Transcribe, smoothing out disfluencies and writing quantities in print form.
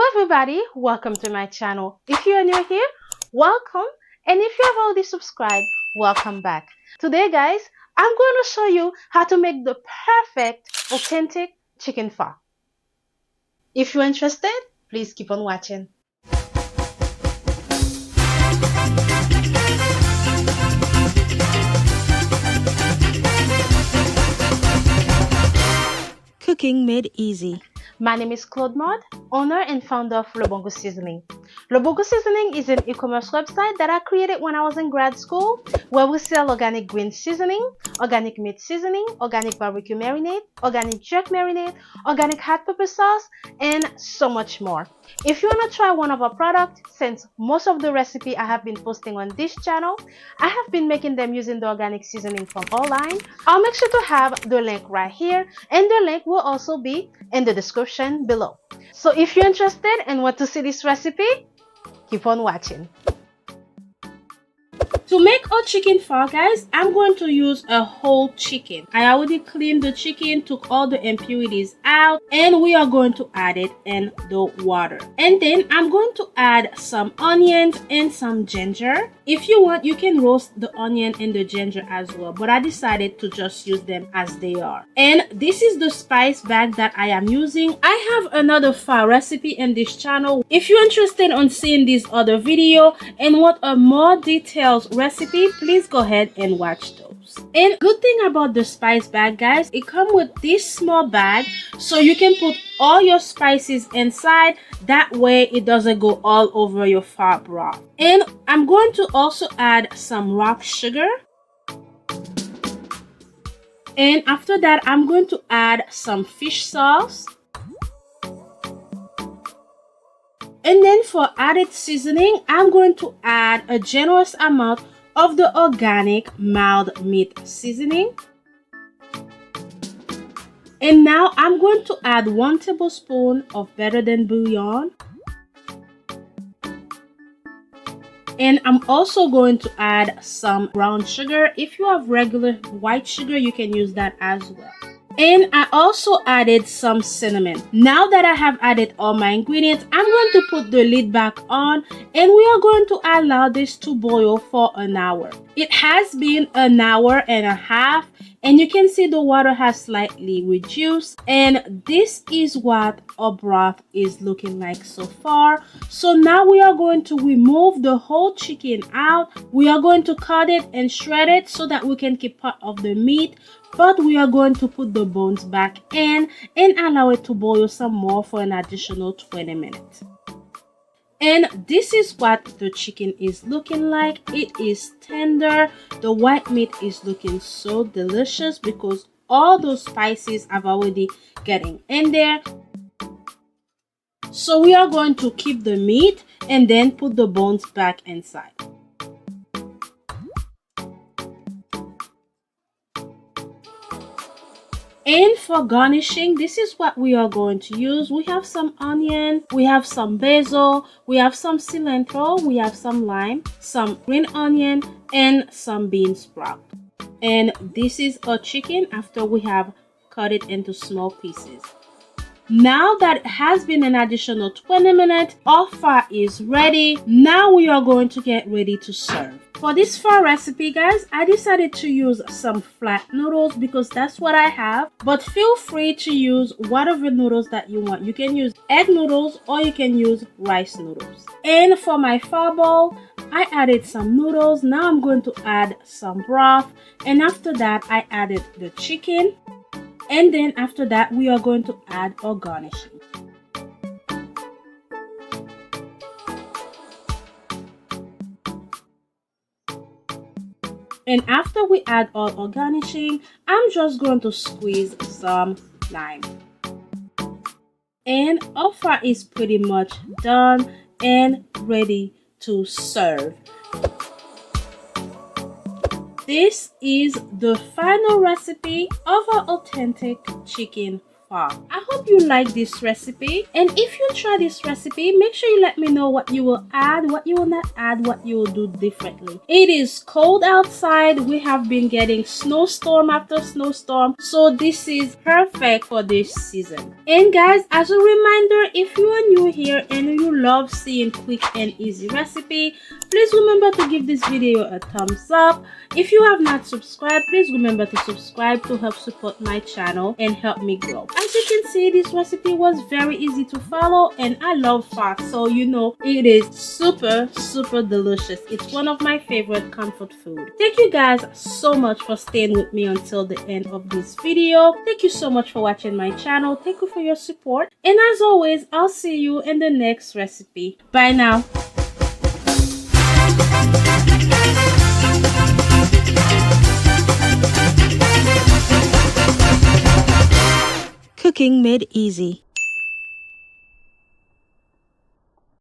Hello everybody, welcome to my channel. If you are new here, welcome, and if you have already subscribed, welcome back. Today guys, I'm going to show you how to make the perfect authentic chicken pho. If you're interested, please keep on watching. Cooking made easy. My name is Claude Maud, owner and founder of Le Bon Goût Seasoning. Le Bon Goût Seasoning is an e-commerce website that I created when I was in grad school, where we sell organic green seasoning, organic meat seasoning, organic barbecue marinade, organic jerk marinade, organic hot pepper sauce, and so much more. If you want to try one of our products, since most of the recipe I have been posting on this channel, I have been making them using the organic seasoning from online. I'll make sure to have the link right here, and the link will also be in the description below. So if you're interested and want to see this recipe, keep on watching. To make our chicken pho, guys, I'm going to use a whole chicken. I already cleaned the chicken, took all the impurities out, and we are going to add it in the water. And then I'm going to add some onions and some ginger. If you want, you can roast the onion and the ginger as well, but I decided to just use them as they are. And this is the spice bag that I am using. I have another pho recipe in this channel. If you're interested in seeing this other video and want a more detailed recipe, please go ahead and watch those. And good thing about the spice bag, guys, it comes with this small bag, so you can put all your spices inside. That way it doesn't go all over your pho broth. And I'm going to also add some rock sugar. And after that, I'm going to add some fish sauce. And then for added seasoning, I'm going to add a generous amount of the organic mild meat seasoning. And now I'm going to add 1 tablespoon of better than bouillon. And I'm also going to add some brown sugar. If you have regular white sugar, you can use that as well. And I also added some cinnamon. Now that I have added all my ingredients, I'm going to put the lid back on, and we are going to allow this to boil for an hour. It has been an hour and a half, and you can see the water has slightly reduced, and this is what our broth is looking like so far. So now we are going to remove the whole chicken out. We are going to cut it and shred it so that we can keep part of the meat, but we are going to put the bones back in and allow it to boil some more for an additional 20 minutes. And this is what the chicken is looking like. It is tender. The white meat is looking so delicious because all those spices have already getting in there. So we are going to keep the meat and then put the bones back inside. And for garnishing, this is what we are going to use. We have some onion, we have some basil, we have some cilantro, we have some lime, some green onion, and some bean sprout. And this is our chicken after we have cut it into small pieces. Now that it has been an additional 20 minutes, our pho is ready. Now we are going to get ready to serve. For this pho recipe, guys, I decided to use some flat noodles because that's what I have. But feel free to use whatever noodles that you want. You can use egg noodles or you can use rice noodles. And for my pho bowl, I added some noodles. Now I'm going to add some broth. And after that, I added the chicken. And then after that, we are going to add our garnishing. And after we add all our garnishing, I'm just going to squeeze some lime. And our pho is pretty much done and ready to serve. This is the final recipe of our authentic chicken far. I hope you like this recipe, and if you try this recipe, make sure you let me know what you will add, what you will not add, what you will do differently. It is cold outside. We have been getting snowstorm after snowstorm, so this is perfect for this season. And guys, as a reminder, if you are new here and you love seeing quick and easy recipe, please remember to give this video a thumbs up. If you have not subscribed, please remember to subscribe to help support my channel and help me grow. As you can see, this recipe was very easy to follow, and I love pho, so you know it is super delicious. It's one of my favorite comfort food. Thank you guys so much for staying with me until the end of this video. Thank you so much for watching my channel. Thank you for your support, and as always, I'll see you in the next recipe. Bye now. Cooking made easy.